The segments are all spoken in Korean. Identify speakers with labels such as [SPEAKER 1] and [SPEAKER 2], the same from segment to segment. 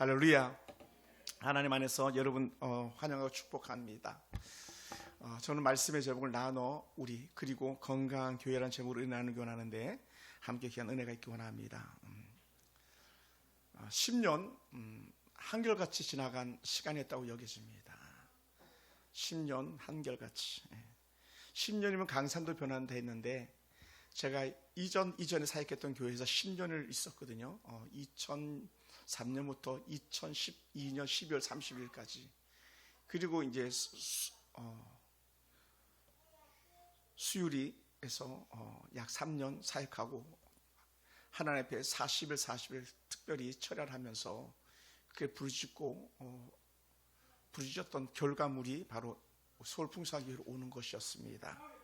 [SPEAKER 1] 할렐루야. 하나님 안에서 여러분 환영하고 축복합니다. 저는 말씀의 제목을 나눠 우리 그리고 건강한 교회라는 제목으로 은혜하는 원하는데 함께 귀한 은혜가 있기 원합니다. 10년 한결같이 지나간 시간이었다고 여겨집니다. 10년 한결같이. 10년이면 강산도 변한다 했는데 제가 이전에 사역했던 교회에서 10년을 있었거든요. 2003년부터 2012년 12월 30일까지. 그리고 이제 수유리에서 약 3년 사역하고 하나님 앞에 40일 특별히 철야를 하면서 그게 부르짖었던 결과물이 바로 서울 풍성교회로 오는 것이었습니다.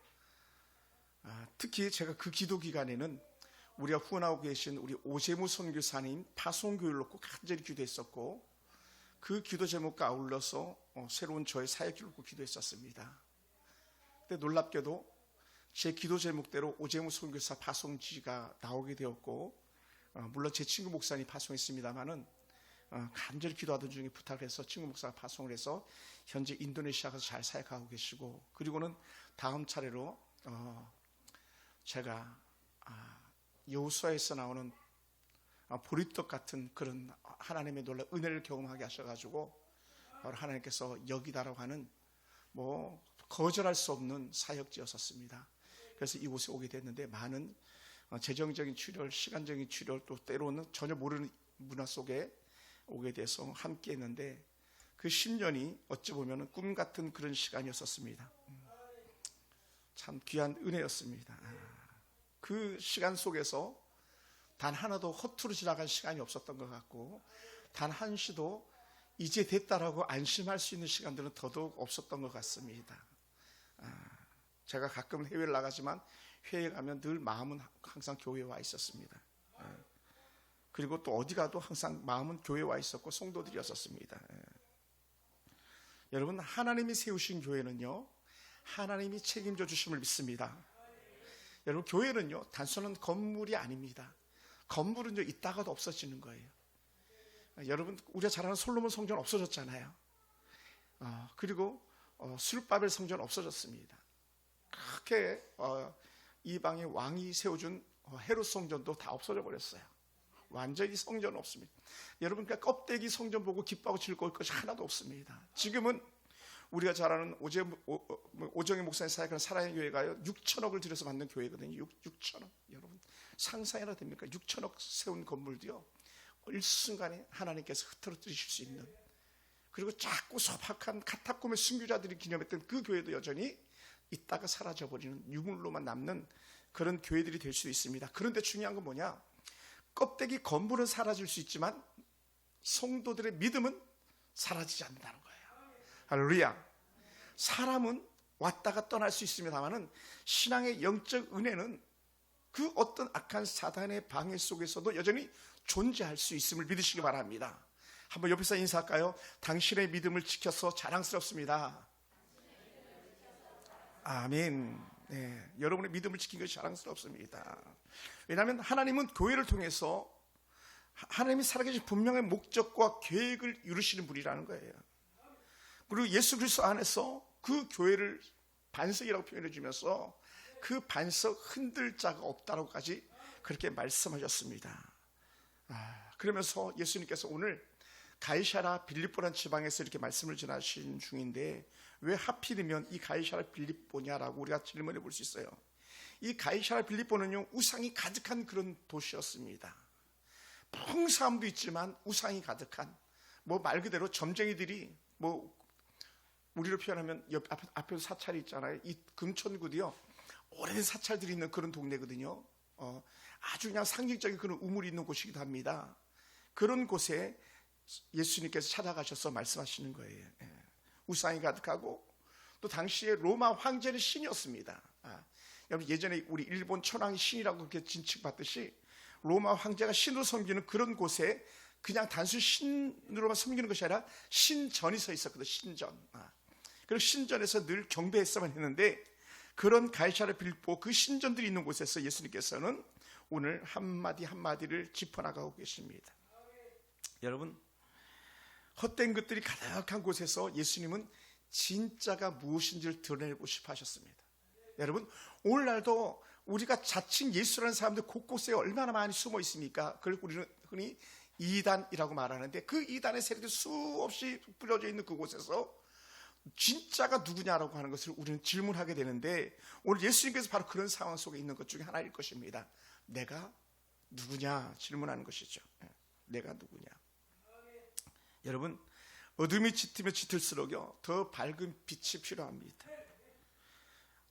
[SPEAKER 1] 특히 제가 그 기도 기간에는 우리가 후원하고 계신 우리 오재무 선교사님 파송교회를 놓고 간절히 기도했었고, 그 기도 제목과 아울러서 새로운 저의 사역을 놓고 기도했었습니다. 근데 놀랍게도 제 기도 제목대로 오재무 선교사 파송지가 나오게 되었고, 물론 제 친구 목사님이 파송했습니다만은 간절히 기도하던 중에 부탁을 해서 친구 목사가 파송을 해서 현재 인도네시아 가서 잘 사역하고 계시고, 그리고는 다음 차례로 제가 여호수아에서 나오는 보리떡 같은 그런 하나님의 놀라운 은혜를 경험하게 하셔가지고 바로 하나님께서 여기다라고 하는 거절할 수 없는 사역지였었습니다. 그래서 이곳에 오게 됐는데 많은 재정적인 출혈, 시간적인 출혈, 또 때로는 전혀 모르는 문화 속에 오게 돼서 함께 했는데 그 10년이 어찌 보면 꿈 같은 그런 시간이었었습니다. 참 귀한 은혜였습니다. 그 시간 속에서 단 하나도 허투루 지나간 시간이 없었던 것 같고, 단 한시도 이제 됐다라고 안심할 수 있는 시간들은 더더욱 없었던 것 같습니다. 제가 가끔 해외를 나가지만 해외에 가면 늘 마음은 항상 교회에 와 있었습니다. 그리고 또 어디 가도 항상 마음은 교회에 와 있었고 성도들이었었습니다. 여러분, 하나님이 세우신 교회는요, 하나님이 책임져 주심을 믿습니다. 여러분, 교회는요 단순한 건물이 아닙니다. 건물은요 있다가도 없어지는 거예요. 여러분, 우리가 잘 아는 솔로몬 성전 없어졌잖아요. 그리고 술바벨 성전 없어졌습니다. 그렇게 이방의 왕이 세워준 헤롯 성전도 다 없어져 버렸어요. 완전히 성전은 없습니다. 여러분, 그러니까 껍데기 성전 보고 기뻐하고 즐거울 것이 하나도 없습니다. 지금은 우리가 잘 아는 오정희 목사님 사역하는 사랑의 교회가요 6천억을 들여서 만든 교회거든요. 6천억. 여러분, 상상이나 됩니까? 6천억 세운 건물도요 일순간에 하나님께서 흐트러뜨리실 수 있는, 그리고 작고 소박한 카타콤의 순교자들이 기념했던 그 교회도 여전히 있다가 사라져버리는 유물로만 남는 그런 교회들이 될 수 있습니다. 그런데 중요한 건 뭐냐? 껍데기 건물은 사라질 수 있지만 성도들의 믿음은 사라지지 않는다는 거예요. 할렐루야. 사람은 왔다가 떠날 수 있습니다만은 신앙의 영적 은혜는 그 어떤 악한 사단의 방해 속에서도 여전히 존재할 수 있음을 믿으시기 바랍니다. 한번 옆에서 인사할까요? 당신의 믿음을 지켜서 자랑스럽습니다. 아멘. 네, 여러분의 믿음을 지킨 것이 자랑스럽습니다. 왜냐하면 하나님은 교회를 통해서 하나님이 살아계신 분명한 목적과 계획을 이루시는 분이라는 거예요. 그리고 예수 그리스도 안에서 그 교회를 반석이라고 표현해 주면서 그 반석 흔들 자가 없다고까지 그렇게 말씀하셨습니다. 그러면서 예수님께서 오늘 가이사랴 빌립보라는 지방에서 이렇게 말씀을 전하신 중인데, 왜 하필이면 이 가이사랴 빌립보냐라고 우리가 질문해 볼 수 있어요. 이 가이사랴 빌립보는요 우상이 가득한 그런 도시였습니다. 풍성함도 있지만 우상이 가득한, 말 그대로 점쟁이들이 우리로 표현하면 앞에 사찰이 있잖아요. 이 금천구도요 오래된 사찰들이 있는 그런 동네거든요. 아주 그냥 상징적인 그런 우물이 있는 곳이기도 합니다. 그런 곳에 예수님께서 찾아가셔서 말씀하시는 거예요. 우상이 가득하고, 또 당시에 로마 황제는 신이었습니다. 여러분, 예전에 우리 일본 천황이 신이라고 그렇게 진칭받듯이 로마 황제가 신으로 섬기는 그런 곳에 그냥 단순 신으로만 섬기는 것이 아니라 신전이 서 있었거든요. 신전. 그리고 신전에서 늘 경배했어만 했는데, 그런 가이사랴 빌립보 그 신전들이 있는 곳에서 예수님께서는 오늘 한마디 한마디를 짚어나가고 계십니다. 여러분, 헛된 것들이 가득한 곳에서 예수님은 진짜가 무엇인지를 드러내고 싶어 하셨습니다. 여러분, 오늘날도 우리가 자칭 예수라는 사람들 곳곳에 얼마나 많이 숨어 있습니까? 그걸 우리는 흔히 이단이라고 말하는데, 그 이단의 세력들이 수없이 뿌려져 있는 그곳에서 진짜가 누구냐라고 하는 것을 우리는 질문하게 되는데, 오늘 예수님께서 바로 그런 상황 속에 있는 것 중에 하나일 것입니다. 내가 누구냐 질문하는 것이죠. 내가 누구냐. 여러분, 어둠이 짙으면 짙을수록요 더 밝은 빛이 필요합니다.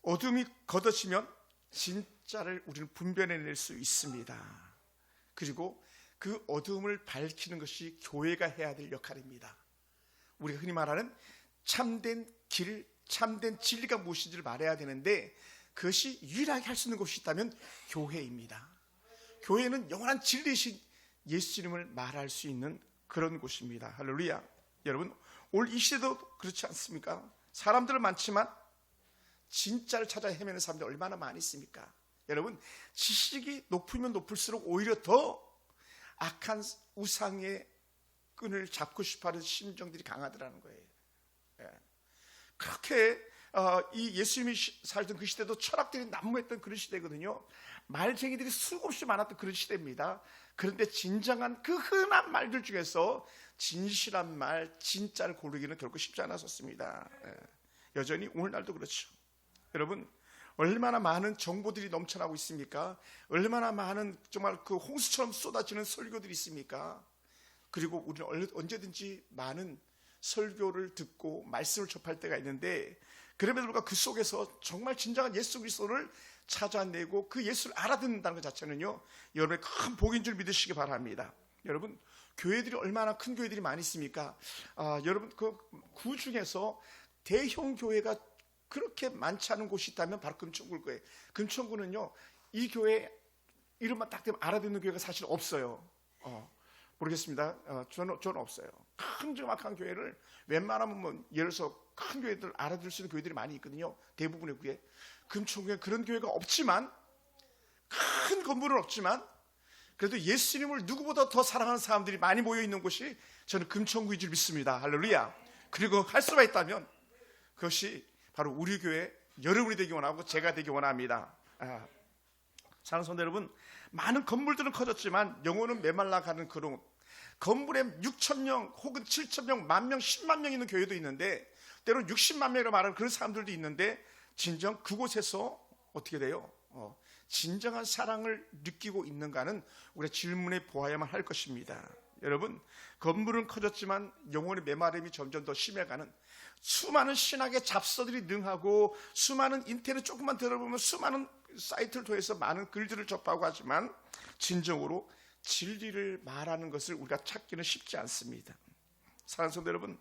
[SPEAKER 1] 어둠이 걷어지면 진짜를 우리는 분별해낼 수 있습니다. 그리고 그 어둠을 밝히는 것이 교회가 해야 될 역할입니다. 우리가 흔히 말하는 참된 길, 참된 진리가 무엇인지를 말해야 되는데, 그것이 유일하게 할 수 있는 곳이 있다면 교회입니다. 교회는 영원한 진리이신 예수님을 말할 수 있는 그런 곳입니다. 할렐루야. 여러분, 오늘 이 시대도 그렇지 않습니까? 사람들은 많지만 진짜를 찾아 헤매는 사람들이 얼마나 많이 있습니까? 여러분, 지식이 높으면 높을수록 오히려 더 악한 우상의 끈을 잡고 싶어하는 심정들이 강하더라는 거예요. 그렇게 이 예수님이 살던 그 시대도 철학들이 난무했던 그런 시대거든요. 말쟁이들이 수없이 많았던 그런 시대입니다. 그런데 진정한 그 흔한 말들 중에서 진실한 말, 진짜를 고르기는 결코 쉽지 않았었습니다. 여전히 오늘날도 그렇죠. 여러분, 얼마나 많은 정보들이 넘쳐나고 있습니까? 얼마나 많은 정말 그 홍수처럼 쏟아지는 설교들이 있습니까? 그리고 우리는 언제든지 많은 설교를 듣고 말씀을 접할 때가 있는데, 그럼에도 불구하고 그 속에서 정말 진정한 예수 그리스도를 찾아내고 그 예수를 알아듣는다는 것 자체는요, 여러분의 큰 복인 줄 믿으시기 바랍니다. 여러분, 교회들이 얼마나 큰 교회들이 많이 있습니까? 여러분, 그 중에서 대형 교회가 그렇게 많지 않은 곳이 있다면 바로 금천구일 거예요. 금천구는요, 이 교회 이름만 딱 되면 알아듣는 교회가 사실 없어요. 모르겠습니다. 저는 없어요. 큰 정확한 교회를 웬만하면 예를 들어서 큰 교회들 알아들을 수 있는 교회들이 많이 있거든요. 대부분의 교회. 금천구에 그런 교회가 없지만, 큰 건물은 없지만, 그래도 예수님을 누구보다 더 사랑하는 사람들이 많이 모여 있는 곳이 저는 금천구인 줄 믿습니다. 할렐루야. 그리고 할 수가 있다면 그것이 바로 우리 교회 여러분이 되기 원하고 제가 되기 원합니다. 사랑하는 성도 여러분, 많은 건물들은 커졌지만 영혼은 메말라가는 그런 건물에 6,000명 혹은 7,000명, 10,000명, 10만 명 있는 교회도 있는데, 때로는 60만 명이라고 말하는 그런 사람들도 있는데, 진정 그곳에서 어떻게 돼요? 진정한 사랑을 느끼고 있는가는 우리가 질문해 보아야만 할 것입니다. 여러분, 건물은 커졌지만 영혼의 메마름이 점점 더 심해가는, 수많은 신학의 잡서들이 능하고 수많은 인터넷 조금만 들어보면 수많은 사이트를 통해서 많은 글들을 접하고 하지만 진정으로 진리를 말하는 것을 우리가 찾기는 쉽지 않습니다. 사랑하는 성도 여러분,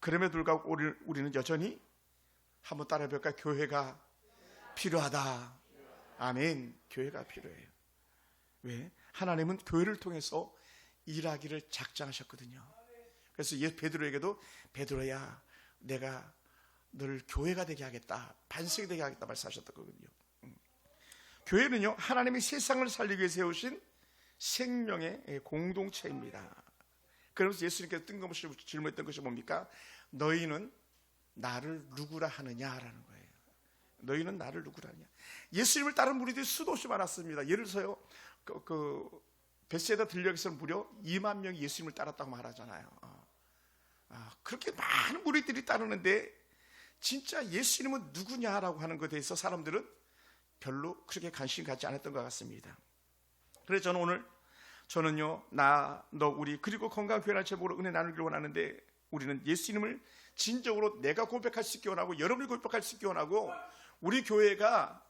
[SPEAKER 1] 그럼에도 불구하고 우리는 여전히 한번 따라해볼까요? 교회가 필요하다. 아멘. 교회가 필요해요. 왜? 하나님은 교회를 통해서 일하기를 작정하셨거든요. 그래서 베드로에게도, 베드로야, 내가 너를 교회가 되게 하겠다, 반석이 되게 하겠다 말씀하셨거든요. 교회는요, 하나님이 세상을 살리기 위해 세우신 생명의 공동체입니다. 그러면서 예수님께서 뜬금없이 질문했던 것이 뭡니까? 너희는 나를 누구라 하느냐라는 거예요. 너희는 나를 누구라 하느냐. 예수님을 따른 무리들이 수도 없이 많았습니다. 예를 들어서요, 베세다 들녘에서는 무려 2만 명이 예수님을 따랐다고 말하잖아요. 그렇게 많은 무리들이 따르는데 진짜 예수님은 누구냐라고 하는 것에 대해서 사람들은 별로 그렇게 관심 갖지 않았던 것 같습니다. 그래서 저는요, 너, 우리, 그리고 건강한 교회라는 제목으로 은혜 나누기를 원하는데, 우리는 예수님을 진정으로 내가 고백할 수 있게 원하고, 여러분이 고백할 수 있게 원하고, 우리 교회가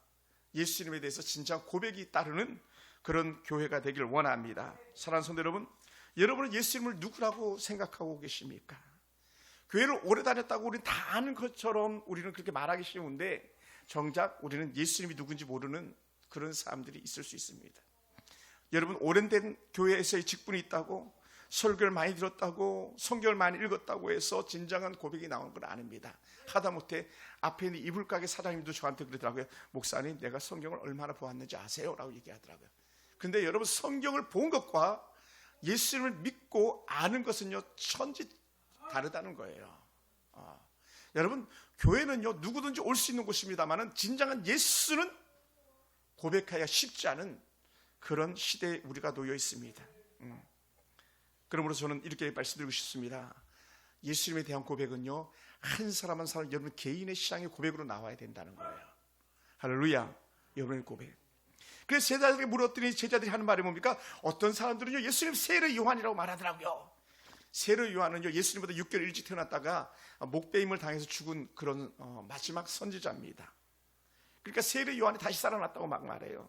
[SPEAKER 1] 예수님에 대해서 진짜 고백이 따르는 그런 교회가 되기를 원합니다. 사랑하는 성도 여러분, 여러분은 예수님을 누구라고 생각하고 계십니까? 교회를 오래 다녔다고 우리는 다 아는 것처럼 우리는 그렇게 말하기 쉬운데, 정작 우리는 예수님이 누군지 모르는 그런 사람들이 있을 수 있습니다. 여러분, 오랜된 교회에서의 직분이 있다고, 설교를 많이 들었다고, 성경을 많이 읽었다고 해서 진정한 고백이 나오는 건 아닙니다. 하다못해 앞에 있는 이불가게 사장님도 저한테 그러더라고요. 목사님, 내가 성경을 얼마나 보았는지 아세요? 라고 얘기하더라고요. 근데 여러분, 성경을 본 것과 예수님을 믿고 아는 것은요, 다르다는 거예요. 여러분, 교회는요 누구든지 올 수 있는 곳입니다만은 진정한 예수는 고백하기가 쉽지 않은 그런 시대에 우리가 놓여 있습니다. 그러므로 저는 이렇게 말씀드리고 싶습니다. 예수님에 대한 고백은요 한 사람 한 사람 여러분 개인의 신앙의 고백으로 나와야 된다는 거예요. 할렐루야. 여러분의 고백. 그래서 제자들에게 물었더니 제자들이 하는 말이 뭡니까? 어떤 사람들은요 예수님 세례 요한이라고 말하더라고요. 세례 요한은요 예수님보다 6개월 일찍 태어났다가 목배임을 당해서 죽은 그런 마지막 선지자입니다. 그러니까 세례 요한이 다시 살아났다고 막 말해요.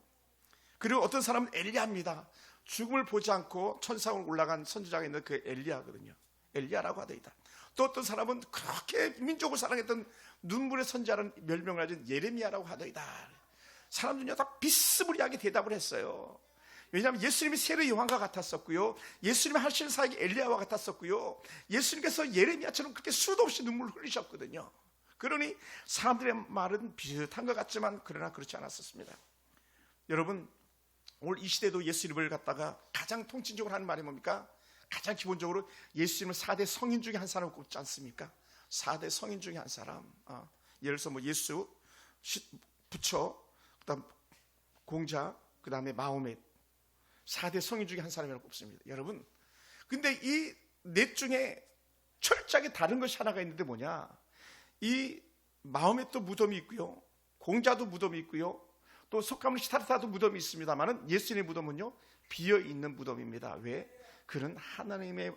[SPEAKER 1] 그리고 어떤 사람은 엘리야입니다. 죽음을 보지 않고 천상으로 올라간 선지자가 있는 그 엘리야거든요. 엘리야라고 하더이다. 또 어떤 사람은 그렇게 민족을 사랑했던 눈물의 선지자라는 별명을 가진 예레미야라고 하더이다. 사람들이 다 비스무리하게 대답을 했어요. 왜냐하면 예수님이 세례 요한과 같았었고요, 예수님이 하시는 사역이 엘리야와 같았었고요, 예수님께서 예레미야처럼 그렇게 수도 없이 눈물을 흘리셨거든요. 그러니 사람들의 말은 비슷한 것 같지만 그러나 그렇지 않았었습니다. 여러분, 오늘 이 시대도 예수님을 갖다가 가장 통칭적으로 하는 말이 뭡니까? 가장 기본적으로 예수님을 4대 성인 중에 한 사람을 꼽지 않습니까? 4대 성인 중에 한 사람. 예를 들어서 뭐 예수, 부처, 그다음 공자, 그다음에 마호멧. 4대 성인 중에 한 사람이라고 꼽습니다. 여러분, 근데 이 넷 중에 철저하게 다른 것이 하나가 있는데 뭐냐? 이 마호멧도 무덤이 있고요, 공자도 무덤이 있고요, 또 석가모니 시타르타도 무덤이 있습니다만은 예수님의 무덤은요 비어 있는 무덤입니다. 왜? 그는 하나님의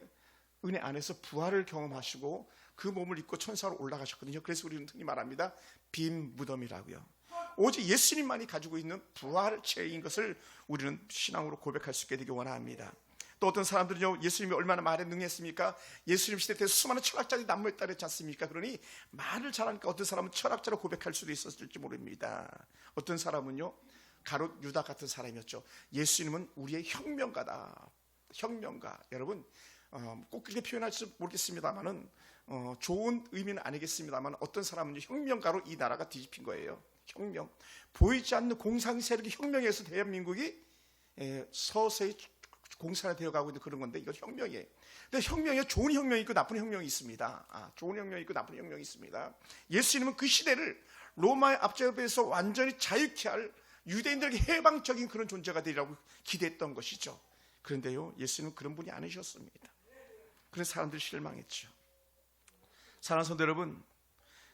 [SPEAKER 1] 은혜 안에서 부활을 경험하시고 그 몸을 입고 천사로 올라가셨거든요. 그래서 우리는 흔히 말합니다. 빈 무덤이라고요. 오직 예수님만이 가지고 있는 부활체인 것을 우리는 신앙으로 고백할 수 있게 되기 원합니다. 또 어떤 사람들은요 예수님이 얼마나 말에 능했습니까? 예수님 시대 때 수많은 철학자들이 난무했다 그랬지 않습니까? 그러니 말을 잘하니까 어떤 사람은 철학자로 고백할 수도 있었을지 모릅니다. 어떤 사람은요 가롯 유다 같은 사람이었죠. 예수님은 우리의 혁명가다. 혁명가. 여러분, 꼭 그렇게 표현할지 모르겠습니다만은 좋은 의미는 아니겠습니다만 어떤 사람은 혁명가로 이 나라가 뒤집힌 거예요. 혁명. 보이지 않는 공상 세력의 혁명에서 대한민국이 서서히 공산화되어 가고 있는 그런 건데 이건 혁명이에요. 근데 혁명에 좋은 혁명이 있고 나쁜 혁명이 있습니다. 좋은 혁명이 있고 나쁜 혁명이 있습니다. 예수님은 그 시대를 로마의 압제에서 완전히 자유케 할 유대인들에게 해방적인 그런 존재가 되리라고 기대했던 것이죠. 그런데요 예수님은 그런 분이 아니셨습니다. 그래서 사람들이 실망했죠. 사랑하는 성도 여러분,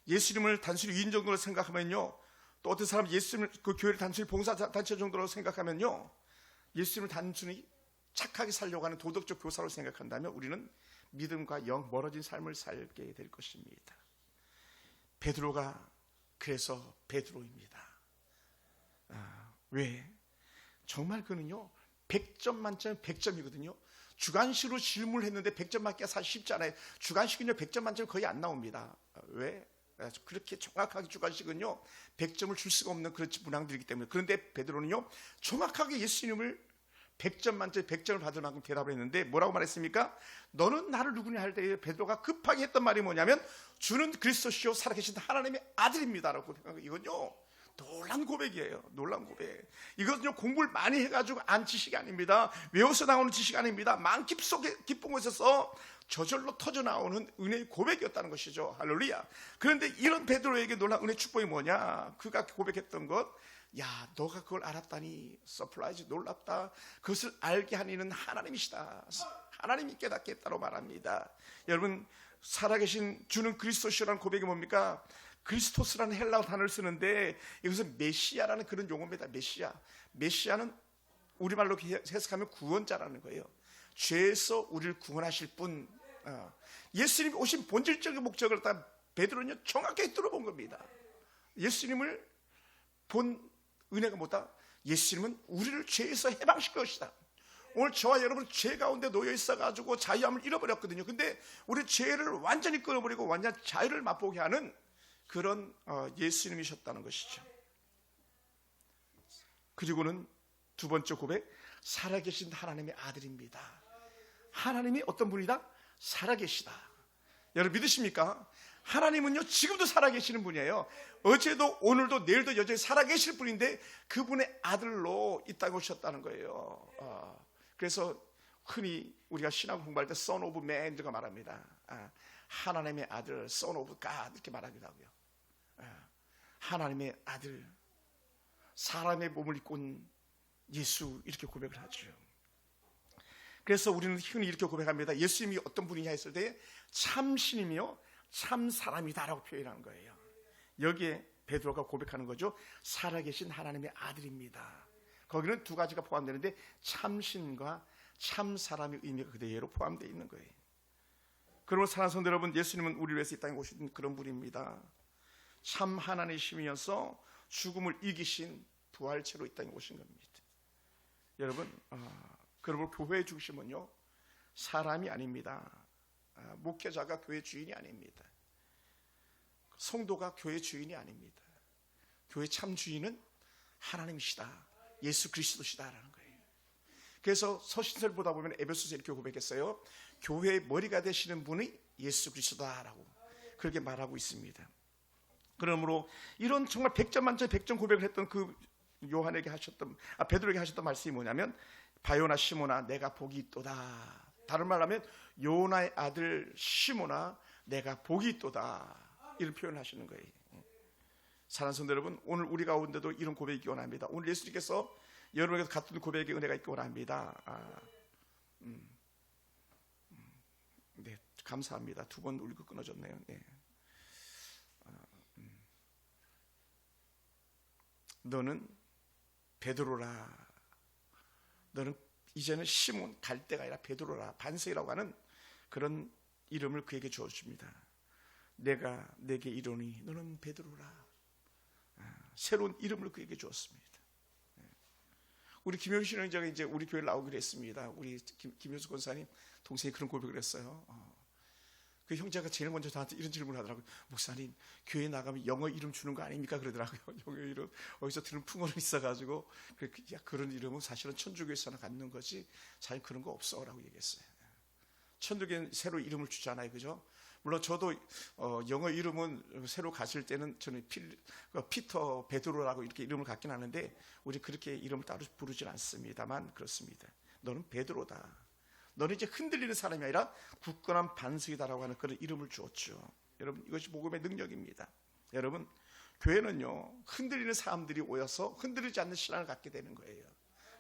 [SPEAKER 1] 예수님을 단순히 위인 정도로 생각하면요, 또 어떤 사람 예수님을 그 교회를 단순히 봉사단체 정도로 생각하면요, 예수님을 단순히 착하게 살려고 하는 도덕적 교사로 생각한다면 우리는 믿음과 영 멀어진 삶을 살게 될 것입니다. 베드로가 그래서 베드로입니다. 왜? 정말 그는요 100점 만점에 100점이거든요. 주관식으로 질문을 했는데 100점 맞기가 사실 쉽지 않아요. 주관식은요 100점 만점에 거의 안 나옵니다. 왜? 그렇게 정확하게 주관식은요 100점을 줄 수가 없는 그런 문항들이기 때문에. 그런데 베드로는요 정확하게 예수님을 100점 만점에 100점을 받을 만큼 대답을 했는데 뭐라고 말했습니까? 너는 나를 누구냐 할 때 베드로가 급하게 했던 말이 뭐냐면 주는 그리스도시요 살아계신 하나님의 아들입니다라고. 이건요 놀란 고백이에요. 놀란 고백. 이것은요 공부를 많이 해가지고 안 지식이 아닙니다. 외워서 나오는 지식이 아닙니다. 마음 깊속에 깊은 곳에서 저절로 터져나오는 은혜의 고백이었다는 것이죠. 할렐루야. 그런데 이런 베드로에게 놀란 은혜의 축복이 뭐냐? 그가 고백했던 것, 야 너가 그걸 알았다니 서프라이즈, 놀랍다. 그것을 알게 하는 이는 하나님이시다. 하나님이 깨닫게 했다고 말합니다. 여러분, 살아계신 주는 그리스도시라는 고백이 뭡니까? 크리스토스라는 헬라어 단어를 쓰는데 이것은 메시아라는 그런 용어입니다. 메시아는 우리말로 해석하면 구원자라는 거예요. 죄에서 우리를 구원하실 분. 예수님이 오신 본질적인 목적을 다 베드로는 정확하게 뚫어본 겁니다. 예수님을 본 은혜가 뭐다? 예수님은 우리를 죄에서 해방시킬 것이다. 오늘 저와 여러분 죄 가운데 놓여 있어가지고 자유함을 잃어버렸거든요. 근데 우리 죄를 완전히 끊어버리고 완전 자유를 맛보게 하는 그런 예수님이셨다는 것이죠. 그리고는 두 번째 고백, 살아계신 하나님의 아들입니다. 하나님이 어떤 분이다? 살아계시다. 여러분 믿으십니까? 하나님은요 지금도 살아계시는 분이에요. 어제도 오늘도 내일도 여전히 살아계실 분인데 그분의 아들로 이 땅에 오셨다는 거예요. 그래서 흔히 우리가 신앙 공부할 때 Son of Man가 말합니다. 하나님의 아들, Son of God 이렇게 말하기도 하고요. 하나님의 아들, 사람의 몸을 입고 온 예수 이렇게 고백을 하죠. 그래서 우리는 흔히 이렇게 고백합니다. 예수님이 어떤 분이냐 했을 때 참신이며 참 사람이다라고 표현하는 거예요. 여기에 베드로가 고백하는 거죠. 살아계신 하나님의 아들입니다. 거기는 두 가지가 포함되는데 참신과 참 사람의 의미가 그대로 포함되어 있는 거예요. 그러므로 사랑하는 성도 여러분, 예수님은 우리를 위해서 이 땅에 오신 그런 분입니다. 참 하나님이시면서 죽음을 이기신 부활체로 이 땅에 오신 겁니다. 여러분, 그러므로 교회의 중심은요 사람이 아닙니다. 목회자가 교회 주인이 아닙니다. 성도가 교회 주인이 아닙니다. 교회 참 주인은 하나님이시다, 예수 그리스도시다라는 거예요. 그래서 서신서를 보다 보면 에베소서에 이렇게 고백했어요. 교회의 머리가 되시는 분이 예수 그리스도다라고 그렇게 말하고 있습니다. 그러므로 이런 정말 100점 만점에 100점 고백을 했던 그 요한에게 하셨던, 베드로에게 하셨던 말씀이 뭐냐면, 바요나 시몬아 내가 복이 있도다. 다른 말로 하면 요나의 아들 시몬아 내가 복이 있도다, 이런 표현을 하시는 거예요. 사랑하는 성도 여러분, 오늘 우리 가운데도 이런 고백이 있기 원합니다. 오늘 예수님께서 여러분에게서 같은 고백의 은혜가 있기 원합니다. 네, 감사합니다. 두 번 울고 끊어졌네요. 네. 너는 베드로라. 너는 이제는 시몬, 갈 데가 아니라 베드로라, 반석이라고 하는 그런 이름을 그에게 주어줍니다. 내가 내게 이르노니 너는 베드로라. 새로운 이름을 그에게 주었습니다. 우리 김효신 형제가 이제 우리 교회에 나오기로 했습니다. 우리 김효수 권사님 동생이 그런 고백을 했어요. 그 형제가 제일 먼저 저한테 이런 질문을 하더라고요. 목사님, 교회 나가면 영어 이름 주는 거 아닙니까? 그러더라고요. 영어 이름 어디서 들은 풍어는 있어가지고, 야, 그런 이름은 사실은 천주교에서나 갖는 거지 사실 그런 거 없어 라고 얘기했어요. 천주교는 새로 이름을 주잖아요, 그죠? 물론 저도 영어 이름은 새로 가실 때는 저는 피터, 베드로라고 이렇게 이름을 갖긴 하는데, 우리 그렇게 이름을 따로 부르진 않습니다만 그렇습니다. 너는 베드로다. 너는 이제 흔들리는 사람이 아니라 굳건한 반석이다라고 하는 그런 이름을 주었죠. 여러분, 이것이 복음의 능력입니다. 여러분, 교회는요 흔들리는 사람들이 모여서 흔들리지 않는 신앙을 갖게 되는 거예요.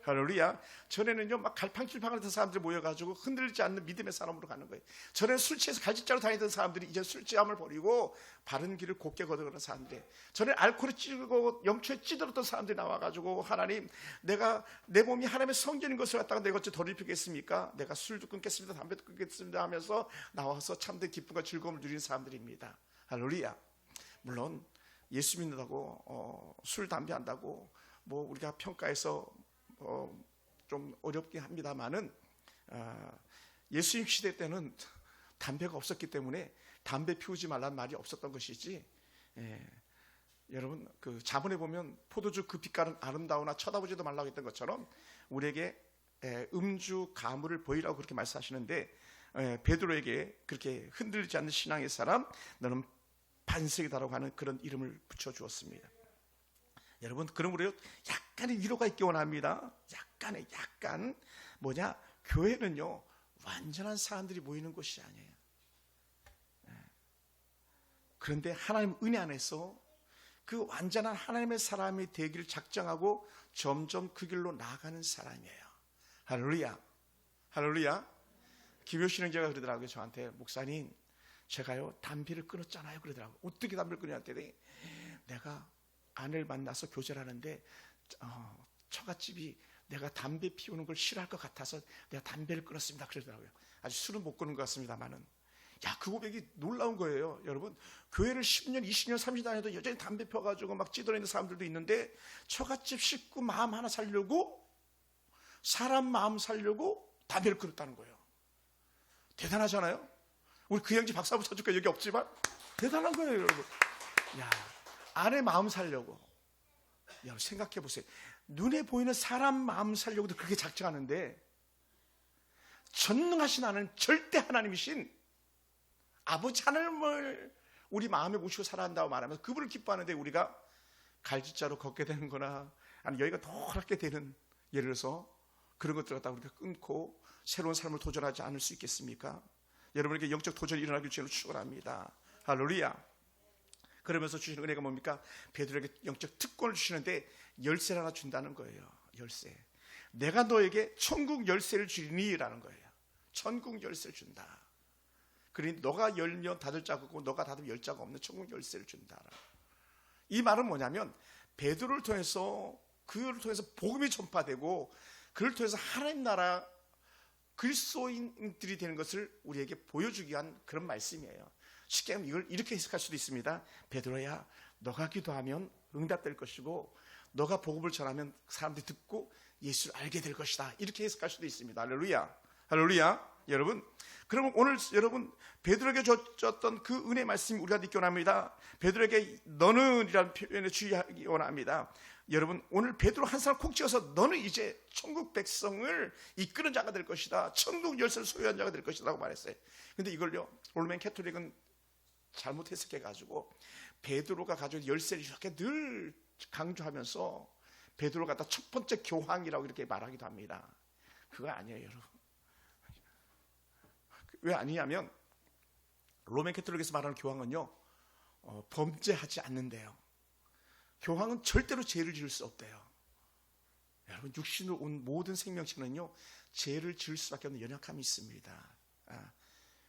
[SPEAKER 1] 할렐루야. 전에는요 막 갈팡질팡하던 사람들이 모여가지고 흔들리지 않는 믿음의 사람으로 가는 거예요. 전에는 술 취해서 갈짓자로 다니던 사람들이 이제 술취함을 버리고 바른 길을 곱게 걷어가는 사람들. 전에 알코올에 찌고 염초에 찌들었던 사람들이 나와가지고, 하나님, 내가 내 몸이 하나님의 성전인 것을 갖다가 내가 어찌 더럽히겠습니까? 내가 술도 끊겠습니다, 담배도 끊겠습니다 하면서 나와서 참된 기쁨과 즐거움을 누리는 사람들입니다. 할렐루야. 물론 예수 믿는다고 술 담배 한다고 뭐 우리가 평가해서 좀 어렵긴 합니다만은, 예수님 시대 때는 담배가 없었기 때문에 담배 피우지 말라는 말이 없었던 것이지, 여러분 그 자문에 보면 포도주 그 빛깔은 아름다우나 쳐다보지도 말라고 했던 것처럼 우리에게 음주 가물을 보이라고 그렇게 말씀하시는데, 베드로에게 그렇게 흔들리지 않는 신앙의 사람, 너는 반석이다라고 하는 그런 이름을 붙여주었습니다. 여러분, 그러므로 약간의 위로가 있기 원합니다. 약간 뭐냐, 교회는요 완전한 사람들이 모이는 곳이 아니에요. 그런데 하나님 은혜 안에서 그 완전한 하나님의 사람이 되기를 작정하고 점점 그 길로 나아가는 사람이에요. 할렐루야. 할렐루야. 김효신 형제가 그러더라고요, 저한테. 목사님, 제가요 담배를 끊었잖아요. 그러더라고요. 어떻게 담배를 끊냐 했더니, 내가 아내를 만나서 교제를 하는데 처갓집이 내가 담배 피우는 걸 싫어할 것 같아서 내가 담배를 끊었습니다. 그러더라고요. 아직 술은 못 끊은 것 같습니다만은, 야, 그 고백이 놀라운 거예요. 여러분, 교회를 10년, 20년, 30년 다녀도 여전히 담배 펴가지고 막 찌들어 있는 사람들도 있는데, 처갓집 식구 마음 하나 살려고, 사람 마음 살려고 담배를 끊었다는 거예요. 대단하잖아요. 우리 그 형제 박수 한번 쳐줄까요? 여기 없지만 대단한 거예요, 여러분. 야, 아내 마음 살려고. 여러분 생각해 보세요. 눈에 보이는 사람 마음 살려고도 그렇게 작정하는데, 전능하신 하나님, 절대 하나님이신 아버지 하나님을 우리 마음에 모시고 살아간다고 말하면서 그분을 기뻐하는데, 우리가 갈짓자로 걷게 되는 거나 아니 여기가 노랗게 되는, 예를 들어서 그런 것들 갖다가 우리가 끊고 새로운 삶을 도전하지 않을 수 있겠습니까? 여러분에게 영적 도전이 일어나길 주로 축원합니다. 할렐루야. 그러면서 주시는 은혜가 뭡니까? 베드로에게 영적 특권을 주시는데 열쇠를 하나 준다는 거예요. 열쇠. 내가 너에게 천국 열쇠를 주리니 라는 거예요. 천국 열쇠를 준다. 그러니 너가 열면 닫을 자가 없고 너가 닫으면 열 자가 없는 천국 열쇠를 준다. 이 말은 뭐냐면 베드로를 통해서 그를 통해서 복음이 전파되고 그를 통해서 하나님 나라 그리스도인들이 되는 것을 우리에게 보여주기 위한 그런 말씀이에요. 쉽게 하면 이걸 이렇게 해석할 수도 있습니다. 베드로야, 너가 기도하면 응답될 것이고 너가 복음을 전하면 사람들이 듣고 예수를 알게 될 것이다. 이렇게 해석할 수도 있습니다. 할렐루야. 할렐루야. 여러분, 그러면 오늘 여러분 베드로에게 줬던 그 은혜 말씀이 우리가 믿기 원합니다. 베드로에게 너는 이라는 표현에 주의하기 원합니다. 여러분, 오늘 베드로 한 사람 콕 찍어서 너는 이제 천국 백성을 이끄는 자가 될 것이다. 천국 열쇠를 소유한 자가 될 것이다 라고 말했어요. 근데 이걸요 로맨 캐톨릭은 잘못 해석해가지고 베드로가 가지고 열쇠를 이렇게 늘 강조하면서 베드로가 다 첫 번째 교황이라고 이렇게 말하기도 합니다. 그거 아니에요, 여러분. 왜 아니냐면 로맨 캐톨릭에서 말하는 교황은요 범죄하지 않는데요. 교황은 절대로 죄를 지을 수 없대요. 여러분, 육신으로 온 모든 생명체는요 죄를 지을 수밖에 없는 연약함이 있습니다.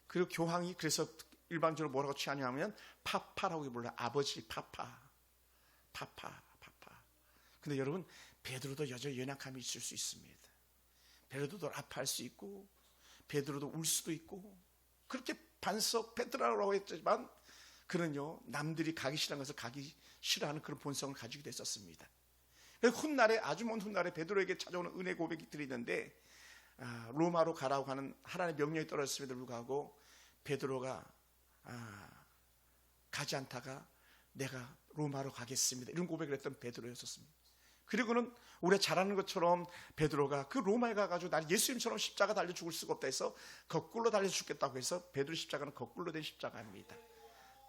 [SPEAKER 1] 그리고 교황이 그래서 일반적으로 뭐라고 취하냐면 파파라고 불러요. 아버지 파파. 근데 여러분, 베드로도 여전히 연약함이 있을 수 있습니다. 베드로도 아파할 수 있고 베드로도 울 수도 있고 그렇게 반석 베드로라고 했지만 그는요 남들이 가기 싫어하는 것을 가기 싫어하는 그런 본성을 가지고 있었습니다. 그래서 훗날에 아주 먼 훗날에 베드로에게 찾아오는 은혜 고백들이 있는데 로마로 가라고 하는 하나님의 명령이 떨어졌음에도 불구하고 베드로가 가지 않다가 내가 로마로 가겠습니다 이런 고백을 했던 베드로였었습니다. 그리고는 우리가 잘 아는 것처럼 베드로가 그 로마에 가가지고 나는 예수님처럼 십자가 달려 죽을 수가 없다 해서 거꾸로 달려 죽겠다고 해서 베드로 십자가는 거꾸로 된 십자가입니다.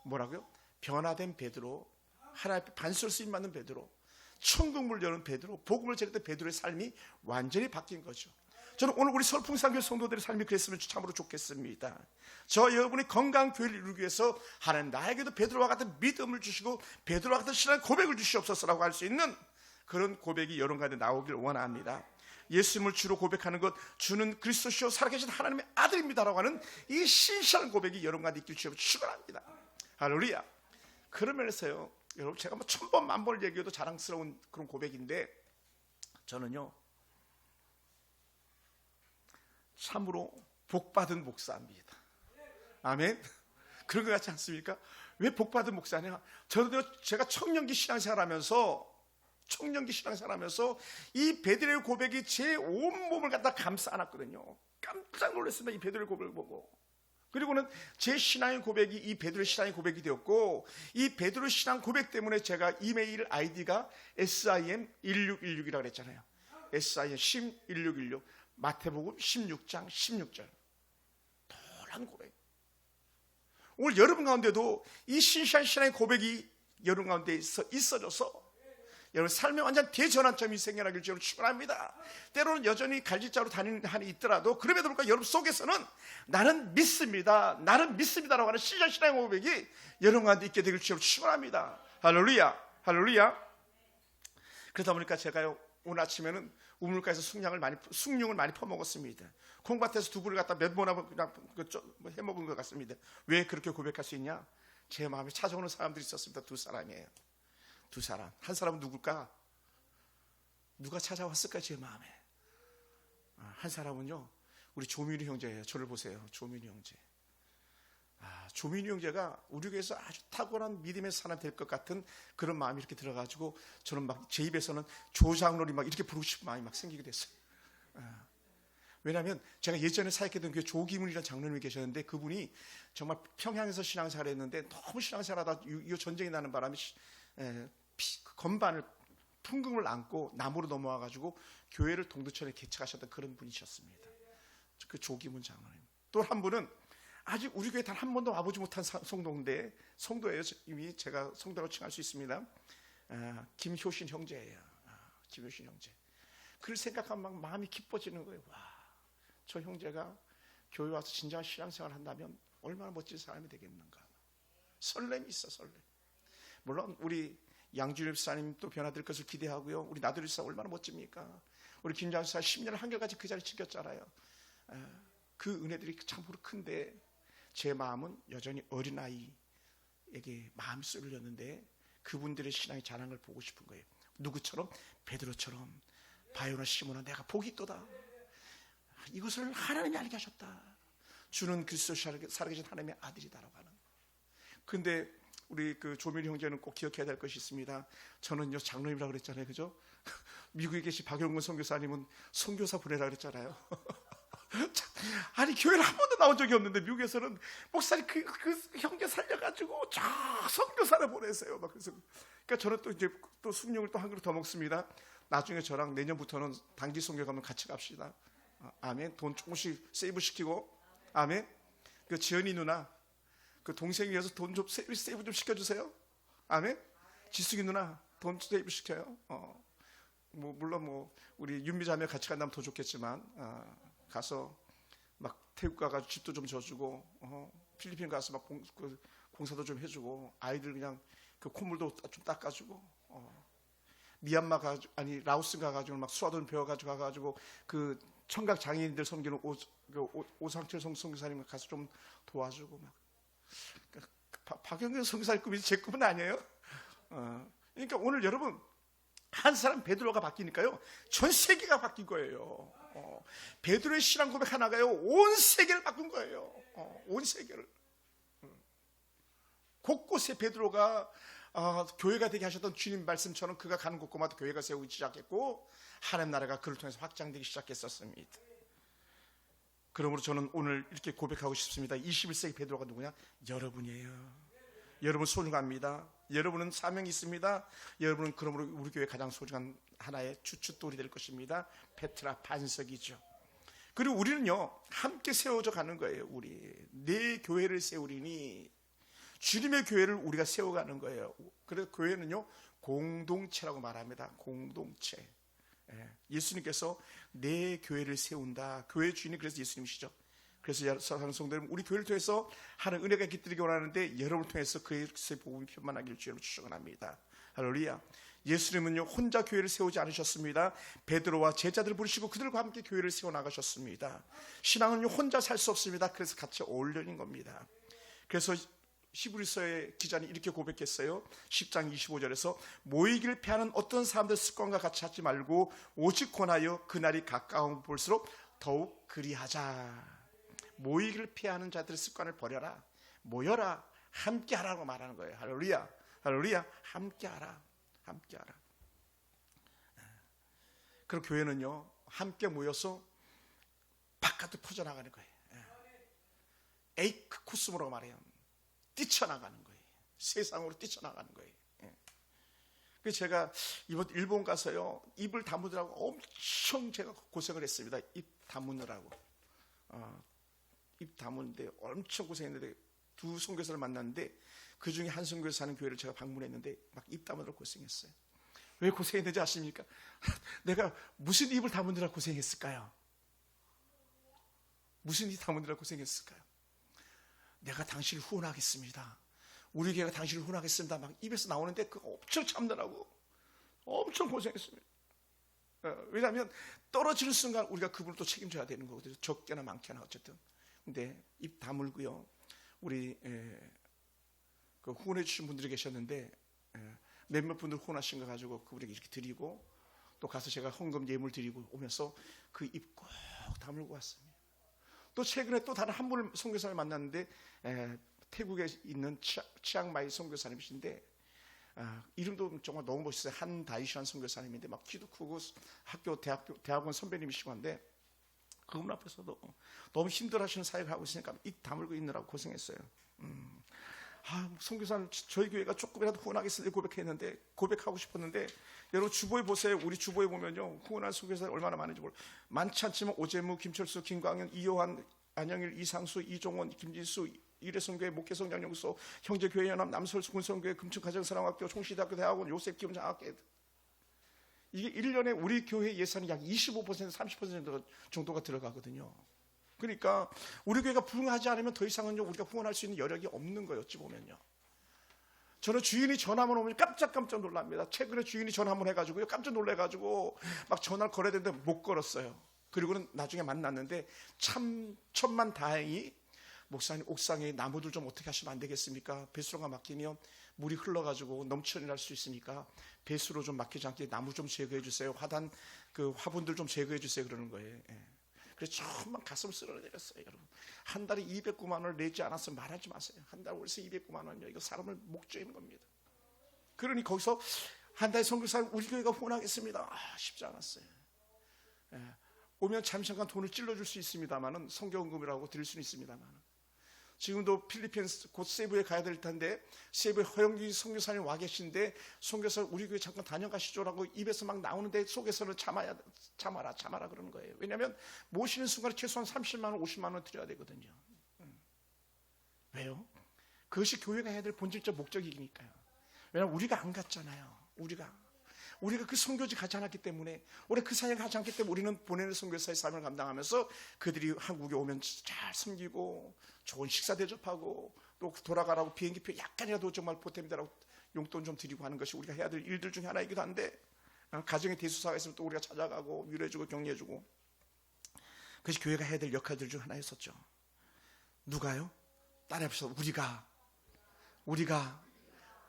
[SPEAKER 1] 뭐라고요? 변화된 베드로, 하나님 앞에 반수를 쓰임받는 베드로, 천국문을 여는 베드로, 복음을 전했던 베드로의 삶이 완전히 바뀐 거죠. 저는 오늘 우리 설풍산교회 성도들의 삶이 그랬으면 참으로 좋겠습니다. 저 여러분이 건강한 교회를 이루기 위해서 하나님 나에게도 베드로와 같은 믿음을 주시고 베드로와 같은 신앙 고백을 주시옵소서라고 할 수 있는 그런 고백이 여러분 가운데 나오길 원합니다. 예수님을 주로 고백하는 것, 주는 그리스도시요 살아계신 하나님의 아들입니다라고 하는 이 신실한 고백이 여러분 가운데 있길 주여 축원합니다. 할렐루야. 그런 면에서요, 여러분 제가 뭐 1000번 만번을 얘기해도 자랑스러운 그런 고백인데 저는요 참으로 복받은 목사입니다. 아멘. 그런 것 같지 않습니까? 왜 복받은 목사냐? 저도 제가 청년기 신앙생활하면서 이 베드로의 고백이 제 온몸을 갖다 감싸 안았거든요. 깜짝 놀랐습니다. 이 베드로의 고백을 보고. 그리고는 제 신앙의 고백이 이 베드로의 신앙의 고백이 되었고 이 베드로의 신앙 고백 때문에 제가 이메일 아이디가 SIM1616이라고 그랬잖아요. SIM1616 마태복음 16장 16절. 놀라운 고백. 오늘 여러분 가운데도 이 신실한 신앙의 고백이 여러분 가운데 있어져서 여러분 삶의 완전 대전환점이 생겨나길 주로 축원합니다. 때로는 여전히 갈짓자로 다니는 한이 있더라도 그럼에도 불구하고 여러분 속에서는 나는 믿습니다라고 하는 신실한 신앙의 고백이 여러분 가운데 있게 되길 주로 축원합니다. 할렐루야. 할렐루야. 그러다 보니까 제가요 오늘 아침에는 우물가에서 숭늉을 많이 퍼먹었습니다. 콩밭에서 두부를 갖다 몇 번이나 그냥 해먹은 것 같습니다. 왜 그렇게 고백할 수 있냐? 제 마음에 찾아오는 사람들이 있었습니다. 두 사람이에요. 두 사람. 한 사람은 누굴까? 누가 찾아왔을까? 제 마음에. 한 사람은요 우리 조민우 형제예요. 저를 보세요. 조민우 형제. 조민우 형제가 우리 교회에서 아주 탁월한 믿음의 사람 될 것 같은 그런 마음이 이렇게 들어가지고 저는 막 제 입에서는 조장로리 막 이렇게 부르고 싶은 마음이 막 생기게 됐어요. 왜냐하면 제가 예전에 사역했던 교회 조기문이라는 장로님이 계셨는데 그분이 정말 평양에서 신앙생활을 했는데 너무 신앙생활하다 이 전쟁이 나는 바람에 건반을 풍금을 안고 나무로 넘어와가지고 교회를 동두천에 개척하셨던 그런 분이셨습니다. 그 조기문 장로님. 또 한 분은 아직 우리 교회 단 한 번도 와보지 못한 성도예요. 이미 제가 성도라고 칭할 수 있습니다. 김효신 형제예요. 김효신 형제. 그를 생각하면 막 마음이 기뻐지는 거예요. 와, 저 형제가 교회 와서 진정한 신앙생활 한다면 얼마나 멋진 사람이 되겠는가. 설렘이 있어, 설렘. 물론 우리 양준일 집사님 또 변화될 것을 기대하고요. 우리 나도리 집사 얼마나 멋집니까. 우리 김장수 집사 10년 한결같이 그 자리 지켰잖아요. 그 은혜들이 참으로 큰데 제 마음은 여전히 어린아이에게 마음이 쏠렸는데 그분들의 신앙이 자란 걸 보고 싶은 거예요. 누구처럼? 베드로처럼. 바요나 시몬아, 내가 복이 있도다. 이것을 하나님이 알게 하셨다. 주는 그리스도 살아계신 하나님의 아들이다라고 하는. 근데 우리 그 조민희 형제는 꼭 기억해야 될 것이 있습니다. 저는요 장로님이라고 그랬잖아요, 그죠? 미국에 계신 박영근 선교사님은 선교사 보내라 그랬잖아요. 아니 교회를 한 번도 나온 적이 없는데 미국에서는 목사님 그 형제 살려가지고 저 선교사를 보내세요. 막 그래서 그러니까 저는 또 이제 또 숭늉을 또 한 그릇 더 먹습니다. 나중에 저랑 내년부터는 단기 선교 가면 같이 갑시다. 아멘. 돈 조금씩 세이브 시키고, 아멘. 그 지연이 누나, 그 동생 위해서 돈 좀 세이브 좀 시켜주세요. 아멘. 지숙이 누나 돈 세이브 시켜요. 뭐 물론 뭐 우리 윤미자매 같이 간다면 더 좋겠지만, 가서 막 태국 가가지고 집도 좀 져주고, 필리핀 가서 막 공사도 좀 해주고, 아이들 그냥 그 콧물도 좀 닦아주고, 미얀마 아니 라오스 가가지고 막 수화돈 배워가지고 가가지고 그 청각 장애인들 섬기는 오상철 선교사님 가서 좀 도와주고 막. 박영근 선교사님 꿈이 제 꿈은 아니에요. 그러니까 오늘 여러분 한 사람 베드로가 바뀌니까요 전 세계가 바뀐 거예요. 베드로의 신앙 고백 하나가요 온 세계를 바꾼 거예요. 온 세계를. 곳곳에 베드로가 교회가 되게 하셨던 주님 말씀처럼 그가 가는 곳곳마다 교회가 세우기 시작했고 하나님 나라가 그를 통해서 확장되기 시작했었습니다. 그러므로 저는 오늘 이렇게 고백하고 싶습니다. 21세기 베드로가 누구냐? 여러분이에요. 여러분 소중합니다. 여러분은 사명이 있습니다. 여러분은 그러므로 우리 교회 가장 소중한 하나의 주춧돌이 될 것입니다. 페트라 반석이죠. 그리고 우리는요 함께 세워져 가는 거예요. 우리 내 교회를 세우리니 주님의 교회를 우리가 세워가는 거예요. 그래서 교회는요 공동체라고 말합니다. 공동체. 예수님께서 내 교회를 세운다. 교회 주인이 그래서 예수님이시죠. 그래서 사랑하는 성도들, 우리 교회를 통해서 하는 은혜가 깃들이기 원하는데 여러분을 통해서 그리스도의 복음이 편만하기를 주님으로 축원합니다. 할렐루야. 예수님은요 혼자 교회를 세우지 않으셨습니다. 베드로와 제자들을 부르시고 그들과 함께 교회를 세워 나가셨습니다. 신앙은요 혼자 살 수 없습니다. 그래서 같이 어울리는 겁니다. 그래서 히브리서의 기자는 이렇게 고백했어요. 10장 25절에서 모이기를 피하는 어떤 사람들 습관과 같이 하지 말고 오직 권하여 그날이 가까운 볼수록 더욱 그리하자. 모이기를 피하는 자들의 습관을 버려라. 모여라. 함께 하라고 말하는 거예요. 할렐루야. 할렐루야. 함께 하라. 함께 하라. 그리고 교회는요 함께 모여서 바깥으로 퍼져나가는 거예요. 에이크 코스모라고 말해요. 뛰쳐나가는 거예요. 세상으로 뛰쳐나가는 거예요. 그래서 제가 이번 일본 가서요 입을 다무느라고 엄청 제가 고생을 했습니다. 입 다무느라고. 입 다무는데 엄청 고생했는데 두 선교사를 만났는데 그 중에 한 선교사 사는 교회를 제가 방문했는데 막 입 다무느라고 고생했어요. 왜 고생했는지 아십니까? 내가 무슨 입을 다무느라 고생했을까요? 무슨 입 다무느라 고생했을까요? 내가 당신을 후원하겠습니다. 우리 교회가 당신을 후원하겠습니다. 막 입에서 나오는데 그거 엄청 참느라고 엄청 고생했습니다. 왜냐하면 떨어지는 순간 우리가 그분을 또 책임져야 되는 거거든요. 적게나 많게나 어쨌든. 근데 입 다물고요. 우리 그 후원해 주신 분들이 계셨는데 몇몇 분들 후원하신 거 가지고 그분에게 이렇게 드리고 또 가서 제가 헌금 예물 드리고 오면서 그 입 꼭 다물고 왔습니다. 또 최근에 또 다른 한 분을 선교사를 만났는데 태국에 있는 치앙마이 선교사님이신데 이름도 정말 너무 멋있어요. 한다이시안 선교사님인데 막 키도 크고 대학원 선배님이시고 한데 그분 앞에서도 너무 힘들어하시는 사역을 하고 있으니까 입 다물고 있느라고 고생했어요. 선교사님 저희 교회가 조금이라도 후원하겠습니다 고백했는데 고백하고 싶었는데 여러분 주보에 보세요. 우리 주보에 보면요 후원한 선교사들 얼마나 많은지 몰라요. 많지 않지만 오재무, 김철수, 김광현, 이효한, 안영일, 이상수, 이종원, 김진수, 이래성교회 목회성장연구소, 형제교회연합, 남설군성교회, 금천가정사랑학교, 총시대학교 대학원, 요셉기업장학교. 이게 1년에 우리 교회 예산이 약 25% 30% 정도가 들어가거든요. 그러니까 우리 교회가 부흥하지 않으면 더 이상은 우리가 후원할 수 있는 여력이 없는 거예요. 어찌 보면요. 저는 주인이 전화만 오면 깜짝 놀랍니다. 최근에 주인이 전화 한번 해가지고요, 깜짝 놀래가지고 막 전화를 걸어야 되는데 못 걸었어요. 그리고는 나중에 만났는데 참 천만다행히 목사님 옥상에 나무들 좀 어떻게 하시면 안 되겠습니까? 배수로가 막히면 물이 흘러가지고 넘쳐날 수 있으니까 배수로 좀 막히지 않게 나무 좀 제거해 주세요. 화분들 좀 제거해 주세요. 그러는 거예요. 그래서 정말 가슴을 쓸어내렸어요. 여러분, 한 달에 209만 원을 내지 않았으면 말하지 마세요. 한 달 월세 209만 원이요, 이거 사람을 목조이는 겁니다. 그러니 거기서 한 달에 선교사님 우리 교회가 후원하겠습니다. 쉽지 않았어요. 오면 잠시간 돈을 찔러줄 수 있습니다만은, 성경금이라고 드릴 수는 있습니다만, 지금도 필리핀 곧 세부에 가야 될 텐데 세부에 허영기 선교사님 와 계신데, 선교사 우리 교회 잠깐 다녀가시죠라고 입에서 막 나오는데 속에서는 참아라 그러는 거예요. 왜냐하면 모시는 순간에 최소한 30만 원 50만 원 드려야 되거든요. 왜요? 그것이 교회가 해야 될 본질적 목적이니까요. 왜냐하면 우리가 안 갔잖아요. 우리가 그 선교지 가지 않았기 때문에, 우리가 그 사역을 하지 않기 때문에 우리는 보내는 선교사의 삶을 감당하면서 그들이 한국에 오면 잘 섬기고 좋은 식사 대접하고 또 돌아가라고 비행기표 약간이라도 정말 보탬이 되라고 용돈 좀 드리고 하는 것이 우리가 해야 될 일들 중에 하나이기도 한데, 가정의 대수사가 있으면 또 우리가 찾아가고 위로해주고 격려해주고, 그것이 교회가 해야 될 역할들 중 하나였었죠. 누가요? 따라합시다. 우리가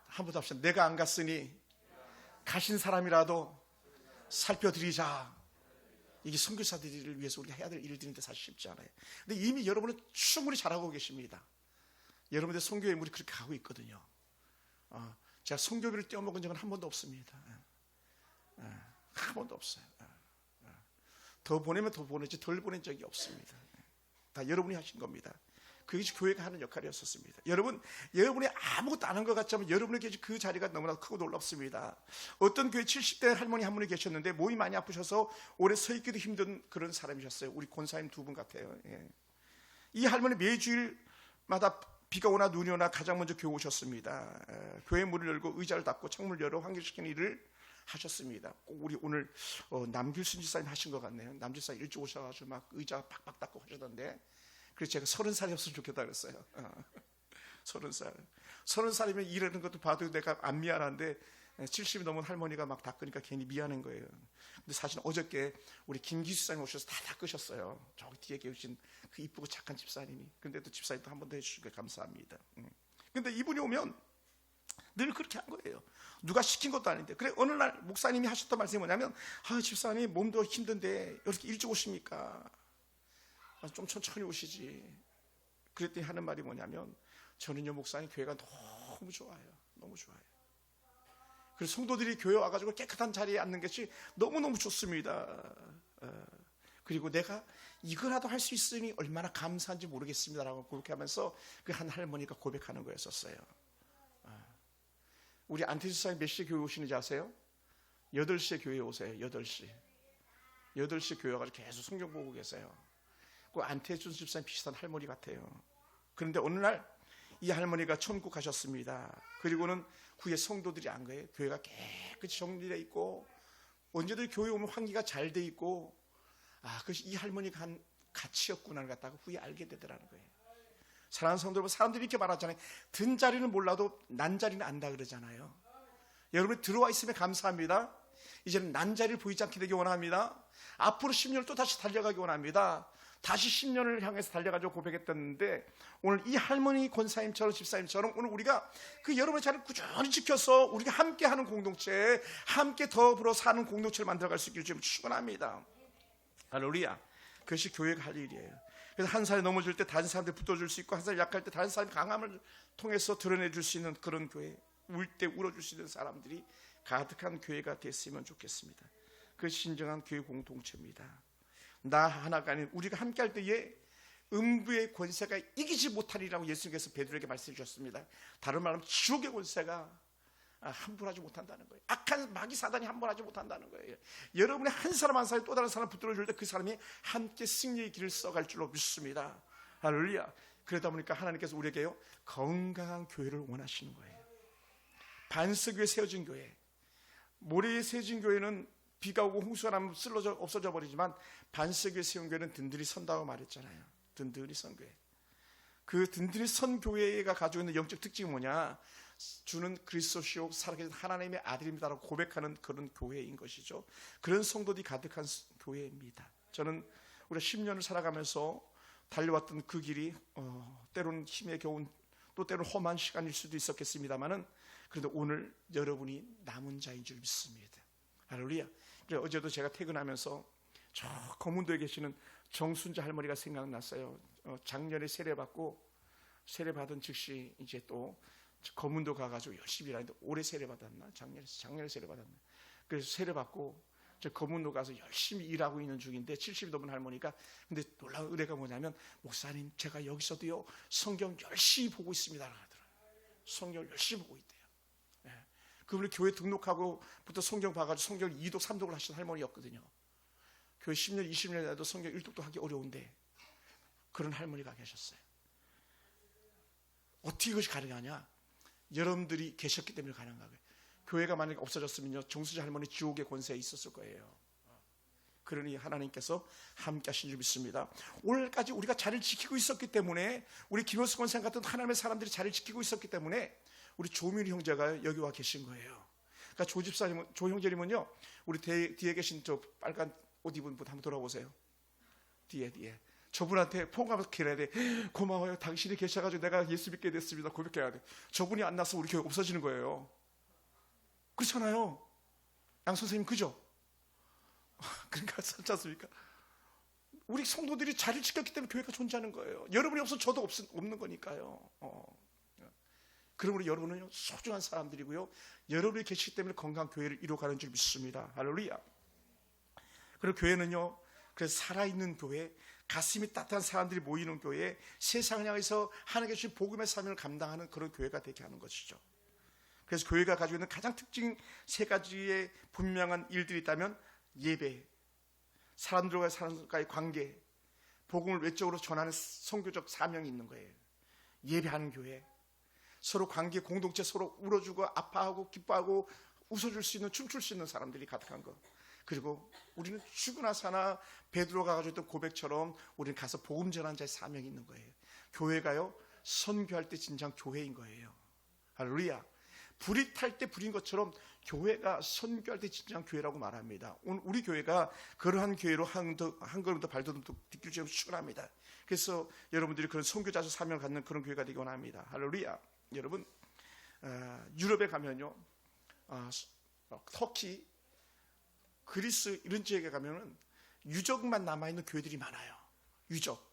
[SPEAKER 1] 한 번 더 합시다. 내가 안 갔으니 가신 사람이라도 살펴드리자. 이게 선교사들을 위해서 우리가 해야 될 일들인데 사실 쉽지 않아요. 근데 이미 여러분은 충분히 잘하고 계십니다. 여러분들 선교의 물이 그렇게 가고 있거든요. 제가 선교비를 떼어먹은 적은 한 번도 없습니다. 한 번도 없어요. 더 보내면 더 보내지 덜 보낸 적이 없습니다. 다 여러분이 하신 겁니다. 그것이 교회가 하는 역할이었었습니다. 여러분이 아무것도 안 한 것 같지만 여러분에게 그 자리가 너무나 크고 놀랍습니다. 어떤 교회 70대 할머니 한 분이 계셨는데 몸이 많이 아프셔서 오래 서 있기도 힘든 그런 사람이셨어요. 우리 권사님 두 분 같아요. 이 할머니 매주일마다 비가 오나 눈이 오나 가장 먼저 교회 오셨습니다. 교회 문을 열고 의자를 닫고 창문을 열어 환기시키는 일을 하셨습니다. 꼭 우리 오늘 남길순 지사님 하신 것 같네요. 남길사 일찍 오셔가지고 막 의자 팍팍 닦고 하셨던데, 그래서 제가 30살이었으면 좋겠다 그랬어요. 30살이면 일하는 것도 봐도 내가 안 미안한데 70이 넘은 할머니가 막 닦으니까 괜히 미안한 거예요. 근데 사실 어저께 우리 김기수사님 오셔서 다 닦으셨어요. 저기 뒤에 계신 그 이쁘고 착한 집사님이. 근데도 집사님도 한 번 더 해주시니까 감사합니다. 근데 이분이 오면 늘 그렇게 한 거예요. 누가 시킨 것도 아닌데. 그래, 어느 날 목사님이 하셨던 말씀이 뭐냐면, 집사님 몸도 힘든데 이렇게 일찍 오십니까? 좀 천천히 오시지. 그랬더니 하는 말이 뭐냐면, 저는요 목사님 교회가 너무 좋아요. 그래서 성도들이 교회 와가지고 깨끗한 자리에 앉는 것이 너무너무 좋습니다. 그리고 내가 이거라도 할 수 있으니 얼마나 감사한지 모르겠습니다라고 고백하면서 그 한 할머니가 고백하는 거였었어요. 우리 안티수사님 몇 시에 교회 오시는지 아세요? 8시에 교회 오세요. 8시 교회 와가지고 계속 성경 보고 계세요. 그 안태준 집사님 비슷한 할머니 같아요. 그런데 어느 날 이 할머니가 천국 가셨습니다. 그리고는 후에 성도들이 안 거예요. 교회가 깨끗이 정리되어 있고 언제든 교회 오면 환기가 잘 돼 있고, 그것이 이 할머니가 한 가치였구나를 갖다가 후에 알게 되더라는 거예요. 사랑하는 성도 여러분, 사람들이 이렇게 말하잖아요. 든 자리는 몰라도 난 자리는 안다 그러잖아요. 여러분이 들어와 있으면 감사합니다. 이제는 난 자리를 보이지 않게 되기 원합니다. 앞으로 10년을 또 다시 달려가기 원합니다. 다시 10년을 향해서 달려가지고 고백했었는데, 오늘 이 할머니 권사님처럼 집사님처럼 오늘 우리가 그 여러분의 자리를 꾸준히 지켜서 우리가 함께하는 공동체, 함께 더불어 사는 공동체를 만들어갈 수 있기를 좀 축원합니다. 할렐루야. 그것이 교회가 할 일이에요. 그래서 한 사람이 넘어질 때 다른 사람들 붙어줄 수 있고, 한 사람이 약할 때 다른 사람이 강함을 통해서 드러내줄 수 있는 그런 교회, 울 때 울어줄 수 있는 사람들이 가득한 교회가 됐으면 좋겠습니다. 그것이 진정한 교회 공동체입니다. 나 하나가 아닌 우리가 함께할 때에 음부의 권세가 이기지 못하리라고 예수님께서 베드로에게 말씀해 주셨습니다. 다른 말로 하면 지옥의 권세가 함부하지 못한다는 거예요. 악한 마귀 사단이 함부하지 못한다는 거예요. 여러분의 한 사람 한 사람이 또 다른 사람 붙들어줄 때 그 사람이 함께 승리의 길을 써갈 줄로 믿습니다. 할렐루야. 그러다 보니까 하나님께서 우리에게요 건강한 교회를 원하시는 거예요. 반석위에 세워진 교회, 모래에 세워진 교회는 비가 오고 홍수가 나면 쓸어져 없어져 버리지만 반석 위에 세운 교회는 든든히 선다고 말했잖아요. 든든히 선 교회. 그 든든히 선 교회가 가지고 있는 영적 특징이 뭐냐? 주는 그리스도시요 살아계신 하나님의 아들입니다라고 고백하는 그런 교회인 것이죠. 그런 성도들이 가득한 교회입니다. 저는 우리가 10년을 살아가면서 달려왔던 그 길이 때로는 힘에 겨운 또 때로는 험한 시간일 수도 있었겠습니다만은 그래도 오늘 여러분이 남은 자인 줄 믿습니다. 할렐루야. 그래 어제도 제가 퇴근하면서 저 검은도에 계시는 정순자 할머니가 생각났어요. 작년에 세례받은 즉시 이제 또 검은도 가가지고 열심히 일하는데 올해 세례받았나? 작년에 세례받았나? 그래서 세례받고 저 검은도 가서 열심히 일하고 있는 중인데 70이 넘은 할머니가 근데 놀라운 은혜가 뭐냐면 목사님 제가 여기서도요 성경 열심히 보고 있습니다 하더라고요. 성경 열심히 보고 있대요. 네. 그분이 교회 등록하고부터 성경 봐가지고 성경 2독 3독을 하신 할머니였거든요. 교회 10년 20년 해도 성경 1독도 하기 어려운데 그런 할머니가 계셨어요. 어떻게 이것이 가능하냐? 여러분들이 계셨기 때문에 가능한 거예요. 교회가 만약에 없어졌으면요 정수자 할머니 지옥의 권세에 있었을 거예요. 그러니 하나님께서 함께 하신 줄 믿습니다. 오늘까지 우리가 자리를 지키고 있었기 때문에 우리 김효수 권생 같은 하나님의 사람들이 자리를 지키고 있었기 때문에 우리 조민희 형제가 여기 와 계신 거예요. 그러니까 조 집사님은 조 형제님은요 우리 뒤에 계신 저 빨간 옷 입은 분 한번 돌아보세요. 뒤에 저분한테 포옹하면서 기도해야 돼. 고마워요. 당신이 계셔가지고 내가 예수 믿게 됐습니다. 고백해야 돼. 저분이 안 나서 우리 교회 없어지는 거예요. 그렇잖아요. 양 선생님 그죠? 그러니까 그렇지 않습니까? 우리 성도들이 자리를 지켰기 때문에 교회가 존재하는 거예요. 여러분이 없어서 저도 없는 거니까요. 그러므로 여러분은 소중한 사람들이고요. 여러분이 계시기 때문에 건강한 교회를 이루어가는 줄 믿습니다. 할렐루야. 그리고 교회는요. 그래서 살아있는 교회, 가슴이 따뜻한 사람들이 모이는 교회, 세상을 향해서 하나님께 주신 복음의 사명을 감당하는 그런 교회가 되게 하는 것이죠. 그래서 교회가 가지고 있는 가장 특징 세 가지의 분명한 일들이 있다면 예배, 사람들과 사람과의 관계, 복음을 외적으로 전하는 선교적 사명이 있는 거예요. 예배하는 교회, 서로 관계 공동체 서로 울어주고 아파하고 기뻐하고 웃어줄 수 있는 춤출 수 있는 사람들이 가득한 거. 그리고 우리는 죽으나 사나 베드로가 가지고 있던 고백처럼 우리는 가서 복음 전하는 자의 사명이 있는 거예요. 교회가요 선교할 때 진정 교회인 거예요. 할렐루야. 불이 탈 때 불인 것처럼 교회가 선교할 때 진정 교회라고 말합니다. 오늘 우리 교회가 그러한 교회로 한 걸음 더 발돋움 뒷길처럼 축원합니다. 그래서 여러분들이 그런 선교자적 사명을 갖는 그런 교회가 되기 원합니다. 할렐루야. 여러분 유럽에 가면요 터키 그리스 이런 지역에 가면은 유적만 남아있는 교회들이 많아요. 유적.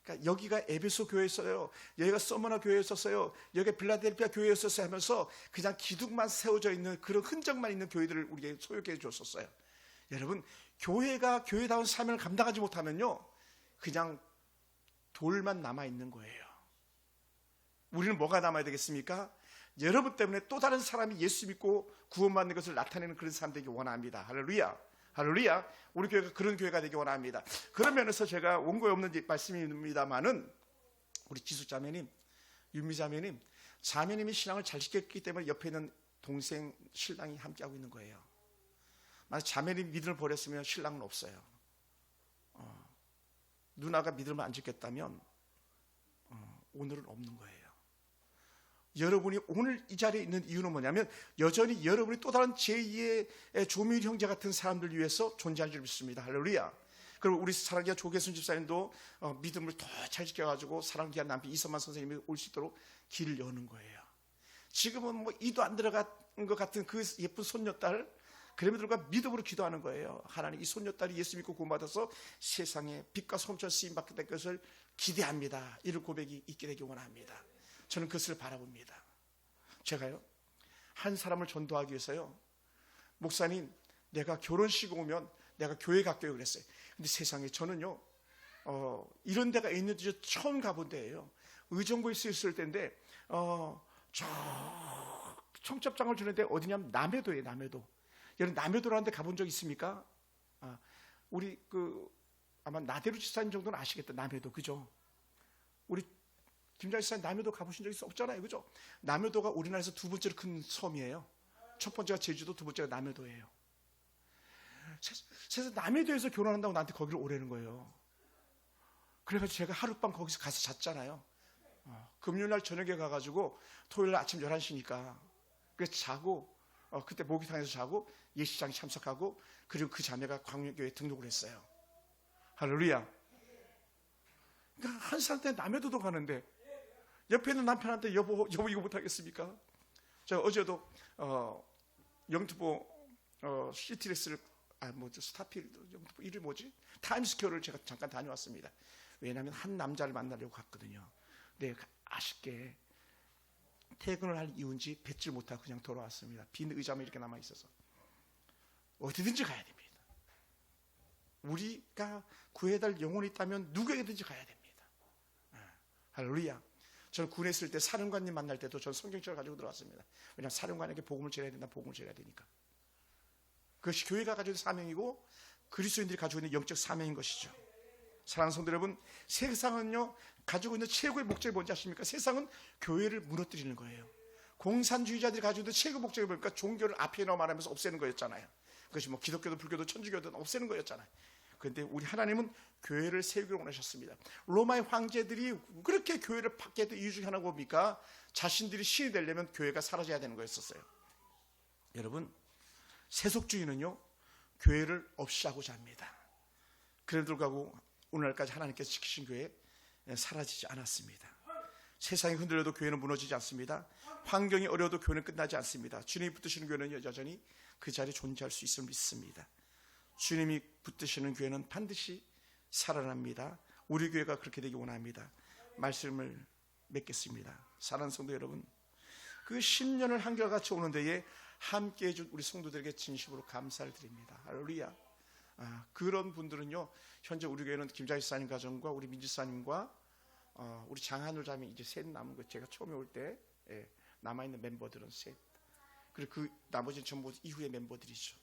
[SPEAKER 1] 그러니까 여기가 에베소 교회였어요. 여기가 서머나 교회였었어요. 여기가 빌라델피아 교회였었어요 하면서 그냥 기둥만 세워져 있는 그런 흔적만 있는 교회들을 우리에게 소유해 줬었어요. 여러분 교회가 교회다운 사명을 감당하지 못하면요 그냥 돌만 남아있는 거예요. 우리는 뭐가 남아야 되겠습니까? 여러분 때문에 또 다른 사람이 예수 믿고 구원받는 것을 나타내는 그런 사람 되기 원합니다. 할렐루야. 할렐루야. 우리 교회가 그런 교회가 되기 원합니다. 그런 면에서 제가 원고에 없는 말씀입니다만은 우리 지수 자매님, 윤미 자매님, 자매님이 신앙을 잘 지켰기 때문에 옆에 있는 동생 신랑이 함께하고 있는 거예요. 만약 자매님 믿음을 버렸으면 신랑은 없어요. 누나가 믿음을 안 지켰다면 오늘은 없는 거예요. 여러분이 오늘 이 자리에 있는 이유는 뭐냐면 여전히 여러분이 또 다른 제2의 조미일 형제 같은 사람들 위해서 존재하는 줄 믿습니다. 할렐루야. 그리고 우리 사랑기한 조계순 집사님도 믿음을 더 잘 지켜가지고 사랑기한 남편 이선만 선생님이 올 수 있도록 길을 여는 거예요. 지금은 뭐 이도 안 들어간 것 같은 그 예쁜 손녀딸 그럼에도 불구하고 믿음으로 기도하는 거예요. 하나님 이 손녀딸이 예수 믿고 구원받아서 세상에 빛과 소금처럼 쓰임받게 될 것을 기대합니다. 이런 고백이 있게 되기 원합니다. 저는 그것을 바라봅니다. 제가요 한 사람을 전도하기 위해서요 목사님 내가 결혼식 오면 내가 교회 갈게요 그랬어요. 근데 세상에 저는요 이런 데가 있는지 처음 가본 데예요. 의정부에 있을 때인데 저 청첩장을 주는데 어디냐면 남해도예요. 남해도. 여러분 남해도라는 데 가본 적 있습니까? 우리 아마 나대루 지사님 정도는 아시겠다. 남해도 그죠? 우리 김장희 지사님 남해도 가보신 적 없잖아요. 그죠? 남해도가 우리나라에서 두 번째로 큰 섬이에요. 첫 번째가 제주도, 두 번째가 남해도예요. 세상 남해도에서 결혼한다고 나한테 거기를 오라는 거예요. 그래가지고 제가 하룻밤 거기서 가서 잤잖아요. 금요일날 저녁에 가가지고 토요일날 아침 11시니까 그래서 자고 그때 목욕탕에서 자고 예식장에 참석하고 그리고 그 자매가 광명교회에 등록을 했어요. 할렐루야. 그러니까 한 살 때 남의 도도 가는데 옆에 있는 남편한테 여보 이거 못하겠습니까? 제가 어제도 영등포 시티레스를 스타필드 영등포 이름이 뭐지? 타임스퀘어를 제가 잠깐 다녀왔습니다. 왜냐하면 한 남자를 만나려고 갔거든요. 근데 아쉽게 퇴근을 할 이유인지 뵙질 못하고 그냥 돌아왔습니다. 빈 의자만 이렇게 남아 있어서. 어디든지 가야 됩니다. 우리가 구해달 영혼이 있다면 누구에게든지 가야 됩니다. 할렐루야. 저는 군에 있을 때 사령관님 만날 때도 저는 성경책을 가지고 들어왔습니다. 왜냐하면 사령관에게 복음을 전해야 된다. 복음을 전해야 되니까. 그것이 교회가 가지고 있는 사명이고 그리스도인들이 가지고 있는 영적 사명인 것이죠. 사랑하는 성도 여러분, 세상은요 가지고 있는 최고의 목적이 뭔지 아십니까? 세상은 교회를 무너뜨리는 거예요. 공산주의자들이 가지고 있는 최고 목적이 뭡니까? 종교를 앞에 나와 말하면서 없애는 거였잖아요. 그것이 뭐 기독교든 불교든 천주교든 없애는 거였잖아요. 그런데 우리 하나님은 교회를 세우기를 원하셨습니다. 로마의 황제들이 그렇게 교회를 팠게 이유 중에 하나가 뭡니까? 자신들이 신이 되려면 교회가 사라져야 되는 거였었어요. 여러분, 세속주의는요 교회를 없이 하고자 합니다. 그래도 불구하고 오늘날까지 하나님께서 지키신 교회 사라지지 않았습니다. 세상이 흔들려도 교회는 무너지지 않습니다. 환경이 어려워도 교회는 끝나지 않습니다. 주님이 붙드시는 교회는 여전히 그 자리에 존재할 수 있음을 믿습니다. 주님이 붙드시는 교회는 반드시 살아납니다. 우리 교회가 그렇게 되기 원합니다. 말씀을 맺겠습니다. 사랑하는 성도 여러분, 그 10년을 한결같이 오는 데에 함께해 준 우리 성도들에게 진심으로 감사를 드립니다. 할렐루야. 그런 분들은요 현재 우리 교회는 김자희 사님 가정과 우리 민지사님과 우리 장한울 자매 이제 셋 남은 거. 제가 처음에 올 때 남아있는 멤버들은 셋, 그리고 그 나머지는 전부 이후의 멤버들이죠.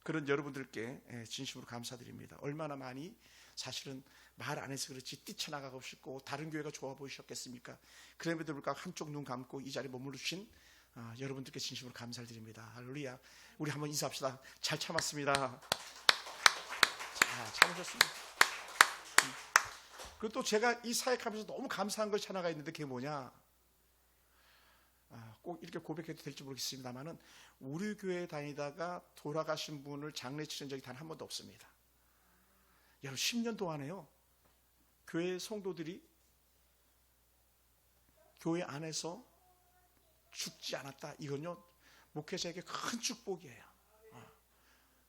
[SPEAKER 1] 그런 여러분들께 진심으로 감사드립니다. 얼마나 많이 사실은 말 안 해서 그렇지 뛰쳐나가고 싶고 다른 교회가 좋아 보이셨겠습니까? 그럼에도 불구하고 한쪽 눈 감고 이 자리에 머물러 주신 여러분들께 진심으로 감사를 드립니다. 할렐루야. 우리 한번 인사합시다. 잘 참았습니다. 자, 참으셨습니다. 그리고 또 제가 이 사역하면서 너무 감사한 것이 하나가 있는데 그게 뭐냐, 꼭 이렇게 고백해도 될지 모르겠습니다만은 우리 교회 다니다가 돌아가신 분을 장례 치른 적이 단 한 번도 없습니다. 여러분 10년 동안에요 교회 성도들이 교회 안에서 죽지 않았다. 이건요 목회자에게 큰 축복이에요.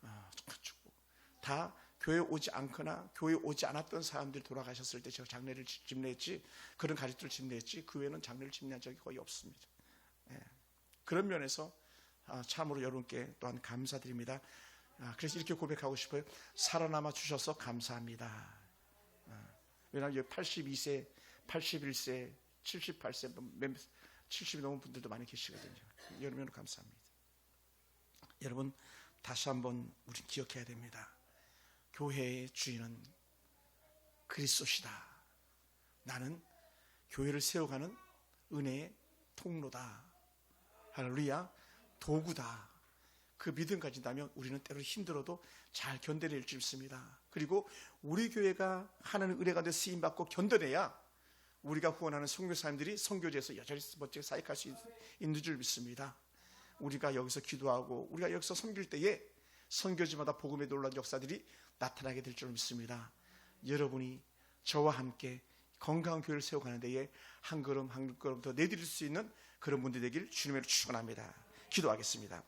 [SPEAKER 1] 큰 축복. 다 교회 오지 않거나 교회 오지 않았던 사람들이 돌아가셨을 때 제가 장례를 집례했지, 그런 가족들을 집례했지 그 외에는 장례를 집례한 적이 거의 없습니다. 그런 면에서 참으로 여러분께 또한 감사드립니다. 그래서 이렇게 고백하고 싶어요. 살아남아 주셔서 감사합니다. 왜냐하면 82세, 81세, 78세, 70이 넘은 분들도 많이 계시거든요. 여러분 감사합니다. 여러분 다시 한번 우리 기억해야 됩니다. 교회의 주인은 그리스도시다. 나는 교회를 세워가는 은혜의 통로다. 할렐루야. 도구다. 그 믿음 가진다면 우리는 때로 힘들어도 잘 견뎌낼 줄 믿습니다. 그리고 우리 교회가 하나님 은혜 가운데 쓰임받고 견뎌내야 우리가 후원하는 선교사님들이 선교지에서 여전히 멋지게 사역할 수 있는 줄 믿습니다. 우리가 여기서 기도하고 우리가 여기서 섬길 때에 선교지마다 복음의 놀라운 역사들이 나타나게 될 줄 믿습니다. 여러분이 저와 함께 건강한 교회를 세워가는 데에 한 걸음 한 걸음 더 내드릴 수 있는 그런 분들 되길 주님으로 축원합니다. 기도하겠습니다.